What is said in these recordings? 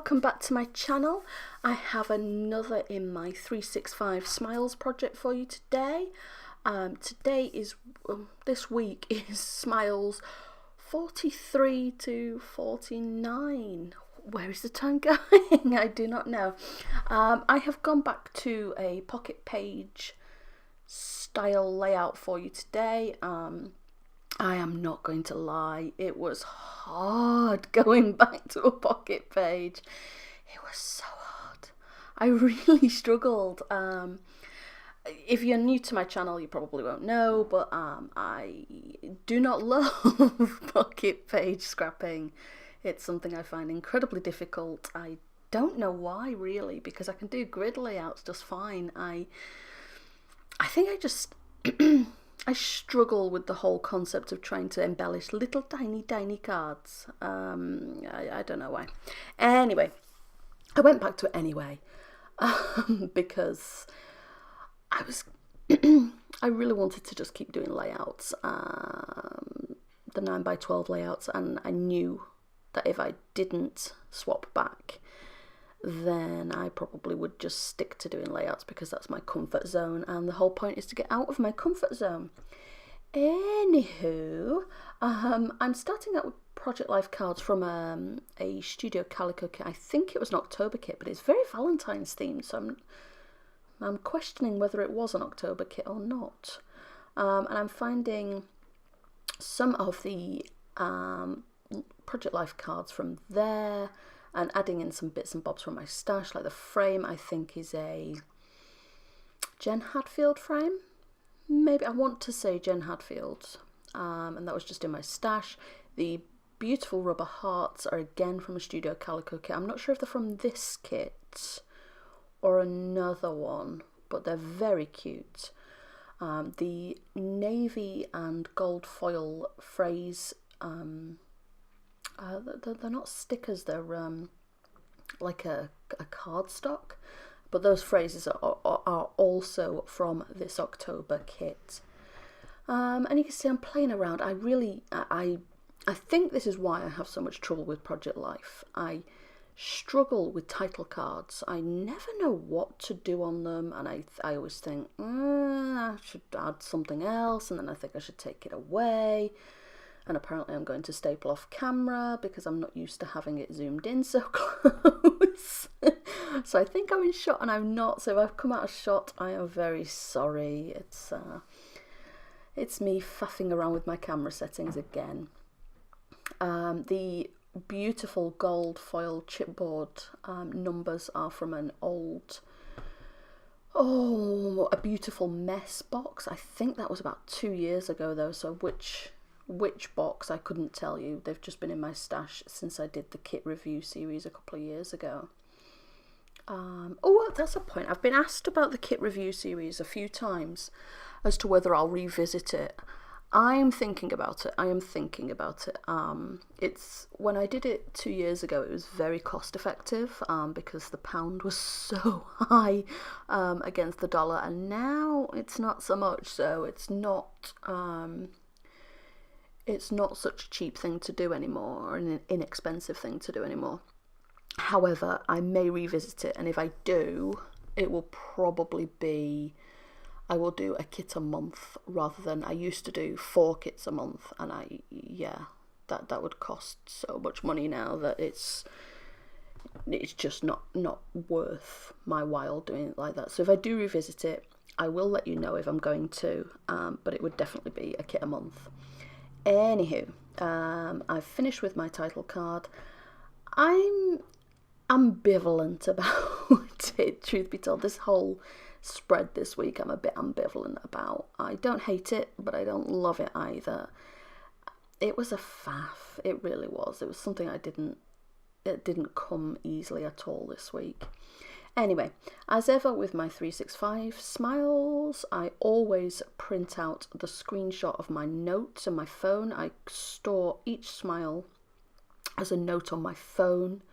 welcome back to my channel. I have another in my 365 Smiles project for you today. This week is Smiles 43 to 49. Where is the time going? I do not know. I have gone back to a pocket page style layout for you today. I am not going to lie, it was hard going back to a pocket page. It was so hard. I really struggled. If you're new to my channel, you probably won't know, but I do not love pocket page scrapping. It's something I find incredibly difficult. I don't know why, really, because I can do grid layouts just fine. I think I just I struggle with the whole concept of trying to embellish little tiny cards. I don't know why. Anyway, I went back to it anyway because I was I really wanted to just keep doing layouts, the 9x12 layouts, and I knew that if I didn't swap back, then I probably would just stick to doing layouts because that's my comfort zone, and the whole point is to get out of my comfort zone. Anywho, I'm starting out with Project Life cards from a Studio Calico kit. I think it was an October kit, but it's very Valentine's themed, so I'm questioning whether it was an October kit or not. And I'm finding some of the Project Life cards from there, and adding in some bits and bobs from my stash, like the frame I think is a Jen Hadfield frame. Maybe I want to say Jen Hadfield, and that was just in my stash. The beautiful rubber hearts are again from a Studio Calico kit. I'm not sure if they're from this kit or another one, but they're very cute. The navy and gold foil phrase, they're not stickers, they're like a cardstock, but those phrases are also from this October kit. And you can see I'm playing around. I think this is why I have so much trouble with Project Life. I struggle with title cards. I never know what to do on them, and I always think I should add something else, and then I think I should take it away. And apparently I'm going to staple off camera because I'm not used to having it zoomed in so close. So I think I'm in shot and I'm not. So if I've come out of shot, I am very sorry. It's me faffing around with my camera settings again. The beautiful gold foil chipboard numbers are from an old, a beautiful mess box. I think that was about 2 years ago though, so which box I couldn't tell you. They've just been in my stash since I did the kit review series a couple of years ago. That's a point. I've been asked about the kit review series a few times as to whether I'll revisit it. I am thinking about it. It's when I did it 2 years ago, it was very cost effective because the pound was so high against the dollar, and now it's not so much. So it's not such a cheap thing to do anymore, or an inexpensive thing to do anymore. However, I may revisit it, and if I do, it will probably be, I will do a kit a month rather than, I used to do 4 kits a month, and that would cost so much money now that it's just not worth my while doing it like that. So if I do revisit it, I will let you know if I'm going to, but it would definitely be a kit a month. Anywho, I've finished with my title card. I'm ambivalent about it, truth be told. This whole spread this week I'm a bit ambivalent about. I don't hate it, but I don't love it either. It was a faff, it really was. It was something it didn't come easily at all this week. Anyway, as ever with my 365 Smiles, I always print out the screenshot of my notes on my phone. I store each smile as a note on my phone.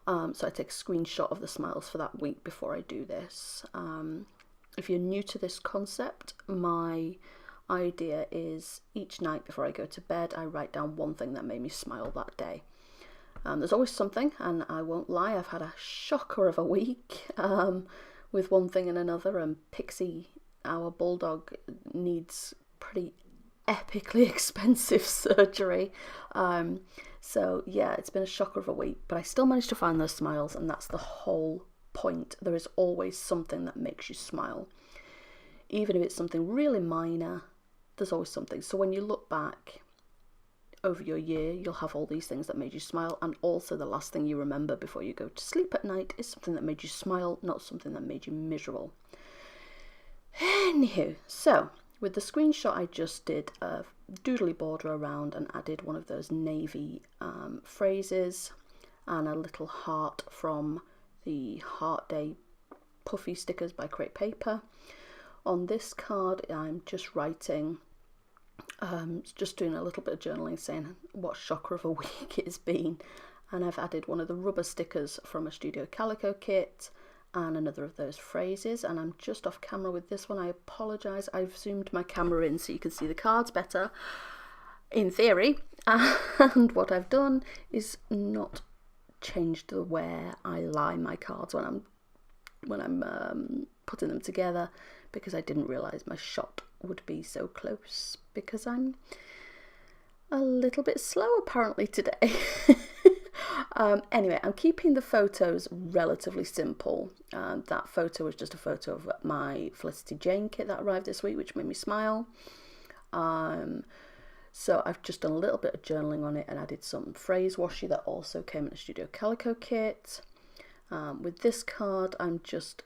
So I take a screenshot of the smiles for that week before I do this. If you're new to this concept, my idea is each night before I go to bed, I write down one thing that made me smile that day. There's always something, and I won't lie, I've had a shocker of a week with one thing and another, and Pixie, our bulldog, needs pretty epically expensive surgery. So yeah, it's been a shocker of a week, but I still managed to find those smiles, and that's the whole point. There is always something that makes you smile. Even if it's something really minor, there's always something. So when you look back over your year, you'll have all these things that made you smile, and also the last thing you remember before you go to sleep at night is something that made you smile, not something that made you miserable. Anywho, so with the screenshot I just did a doodly border around and added one of those navy phrases and a little heart from the Heart Day puffy stickers by Create Paper. On this card I'm just writing, just doing a little bit of journaling, saying what shocker of a week it's been, and I've added one of the rubber stickers from a Studio Calico kit and another of those phrases, and I'm just off camera with this one. I apologise, I've zoomed my camera in so you can see the cards better, in theory, and what I've done is not changed the where I lie my cards when I'm putting them together, because I didn't realise my shot would be so close, because I'm a little bit slow apparently today. Anyway, I'm keeping the photos relatively simple. That photo was just a photo of my Felicity Jane kit that arrived this week, which made me smile. So I've just done a little bit of journaling on it and added some phrase washi that also came in a Studio Calico kit. With this card, I'm just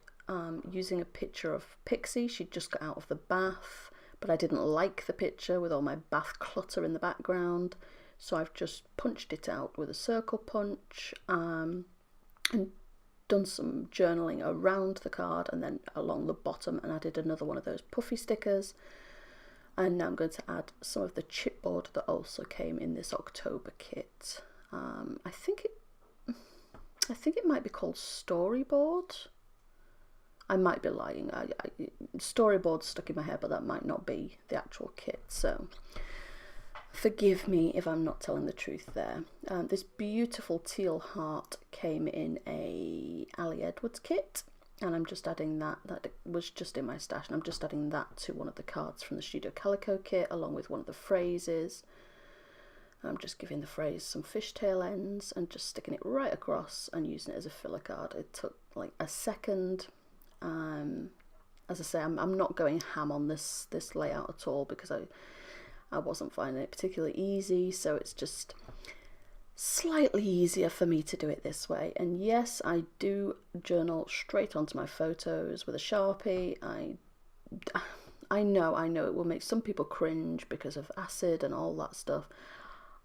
using a picture of Pixie. She'd just got out of the bath, but I didn't like the picture with all my bath clutter in the background. So I've just punched it out with a circle punch and done some journaling around the card and then along the bottom, and added another one of those puffy stickers. And now I'm going to add some of the chipboard that also came in this October kit. I think it might be called Storyboard. I might be lying. Storyboard stuck in my head, but that might not be the actual kit. So forgive me if I'm not telling the truth there. This beautiful teal heart came in a Ali Edwards kit, and I'm just adding that. That was just in my stash, and I'm just adding that to one of the cards from the Studio Calico kit, along with one of the phrases. I'm just giving the phrase some fishtail ends and just sticking it right across and using it as a filler card. It took like a second. As I say, I'm not going ham on this layout at all, because I wasn't finding it particularly easy, so it's just slightly easier for me to do it this way. And yes, I do journal straight onto my photos with a Sharpie. I know it will make some people cringe because of acid and all that stuff.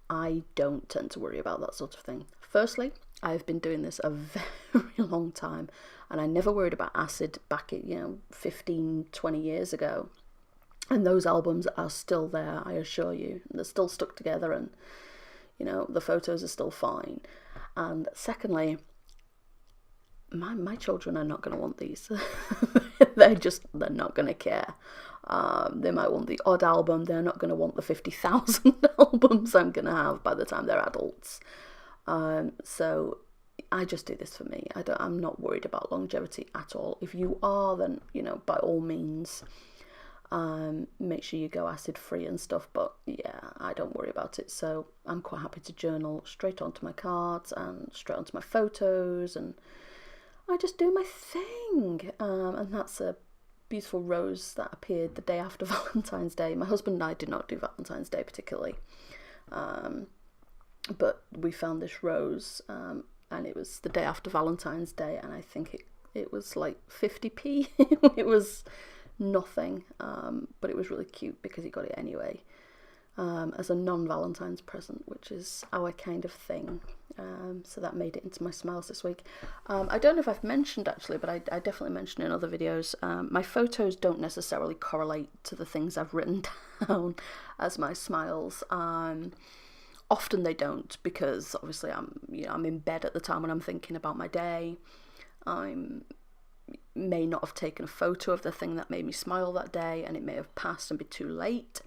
I don't tend to worry about that sort of thing. Firstly, I've been doing this a very long time, and I never worried about acid back in 15, 20 years ago. And those albums are still there, I assure you. They're still stuck together, and the photos are still fine. And secondly, my children are not going to want these. they're not going to care. They might want the odd album. They're not going to want the 50,000 albums I'm going to have by the time they're adults. So I just do this for me. I'm not worried about longevity at all. If you are, then by all means, make sure you go acid free and stuff, but yeah, I don't worry about it. So I'm quite happy to journal straight onto my cards and straight onto my photos, and I just do my thing. And that's a beautiful rose that appeared the day after Valentine's Day. My husband and I did not do Valentine's Day particularly, but we found this rose, and it was the day after Valentine's Day, and I think it was like 50p. It was nothing, but it was really cute because he got it anyway, as a non-Valentine's present, which is our kind of thing. So that made it into my smiles this week. I don't know if I've mentioned actually, but I definitely mentioned in other videos, my photos don't necessarily correlate to the things I've written down as my smiles. Often they don't, because obviously I'm in bed at the time when I'm thinking about my day. I may not have taken a photo of the thing that made me smile that day, and it may have passed and be too late.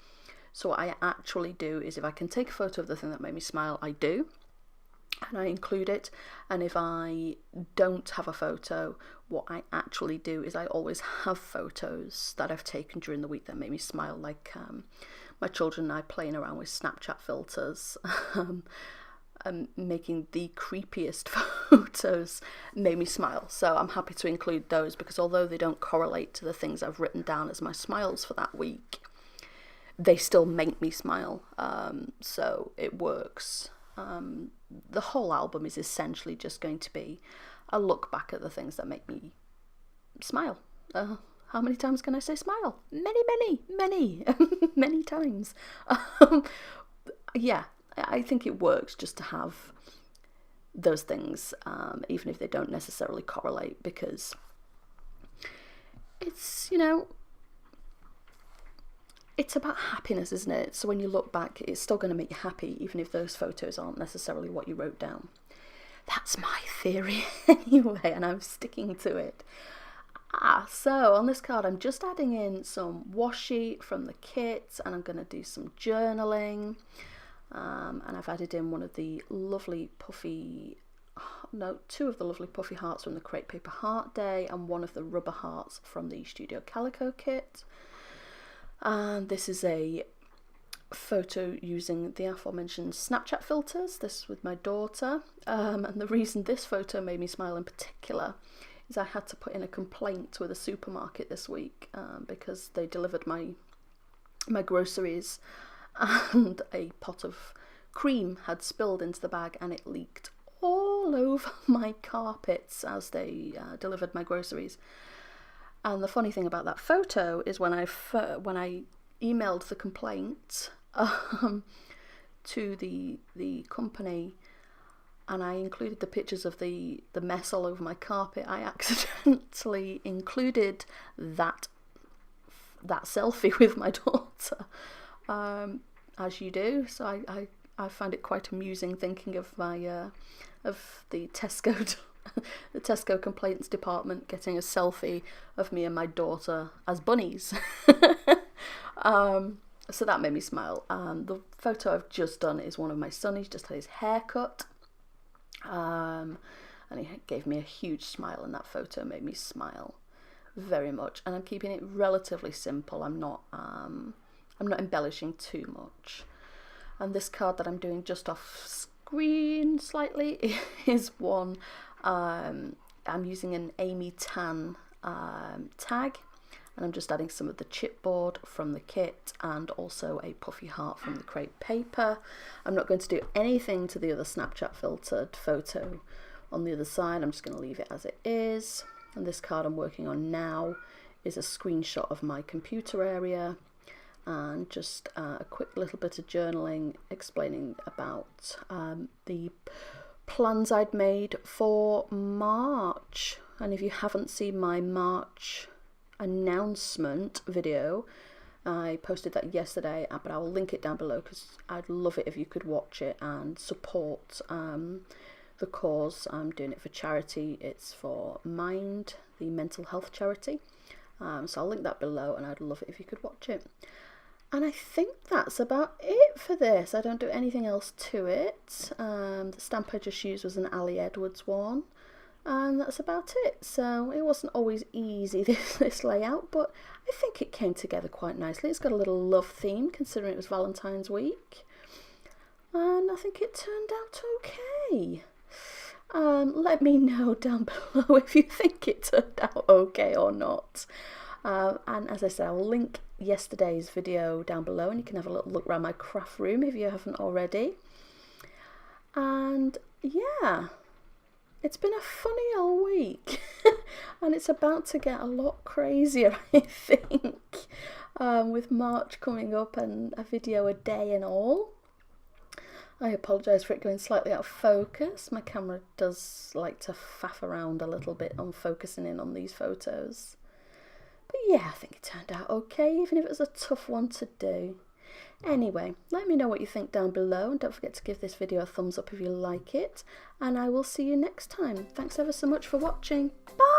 So what I actually do is, if I can take a photo of the thing that made me smile, I do. and I include it. And if I don't have a photo, what I actually do is I always have photos that I've taken during the week that make me smile, like my children and I playing around with Snapchat filters. Making the creepiest photos made me smile, so I'm happy to include those, because although they don't correlate to the things I've written down as my smiles for that week, they still make me smile, so it works. The whole album is essentially just going to be a look back at the things that make me smile. How many times can I say smile? Many many times. Yeah, I think it works just to have those things, even if they don't necessarily correlate, because it's, it's about happiness, isn't it? So when you look back, it's still going to make you happy, even if those photos aren't necessarily what you wrote down. That's my theory anyway, and I'm sticking to it. So on this card, I'm just adding in some washi from the kit, and I'm going to do some journaling. And I've added in one of the lovely puffy, two of the lovely puffy hearts from the Crepe Paper Heart Day, and one of the rubber hearts from the Studio Calico kit. And this is a photo using the aforementioned Snapchat filters, this with my daughter. And the reason this photo made me smile in particular is I had to put in a complaint with a supermarket this week, because they delivered my groceries, and a pot of cream had spilled into the bag and it leaked all over my carpets as they delivered my groceries. And the funny thing about that photo is when I emailed the complaint to the company, and I included the pictures of the mess all over my carpet, I accidentally included that selfie with my daughter. As you do, so I find it quite amusing thinking of my of the Tesco complaints department getting a selfie of me and my daughter as bunnies. So that made me smile. The photo I've just done is one of my son. He's just had his hair cut, and he gave me a huge smile, and that photo made me smile very much. And I'm keeping it relatively simple. I'm not embellishing too much. And this card that I'm doing just off screen slightly is one, I'm using an Amy Tan tag, and I'm just adding some of the chipboard from the kit and also a puffy heart from the Crepe Paper. I'm not going to do anything to the other Snapchat filtered photo on the other side. I'm just going to leave it as it is. And this card I'm working on now is a screenshot of my computer area, and just a quick little bit of journaling explaining about the plans I'd made for March. And if you haven't seen my March announcement video, I posted that yesterday, but I'll link it down below because I'd love it if you could watch it and support the cause. I'm doing it for charity. It's for Mind, the mental health charity. So I'll link that below, and I'd love it if you could watch it. And I think that's about it for this. I don't do anything else to it. The stamp I just used was an Ali Edwards one, and that's about it. So it wasn't always easy, this layout, but I think it came together quite nicely. It's got a little love theme considering it was Valentine's week, and I think it turned out okay. Let me know down below if you think it turned out okay or not. And as I said, I'll link yesterday's video down below, and you can have a little look around my craft room if you haven't already. And yeah, it's been a funny old week and it's about to get a lot crazier, I think, with March coming up and a video a day and all. I apologise for it going slightly out of focus. My camera does like to faff around a little bit on focusing in on these photos. But yeah, I think it turned out okay, even if it was a tough one to do. Anyway, let me know what you think down below, and don't forget to give this video a thumbs up if you like it, and I will see you next time. Thanks ever so much for watching. Bye!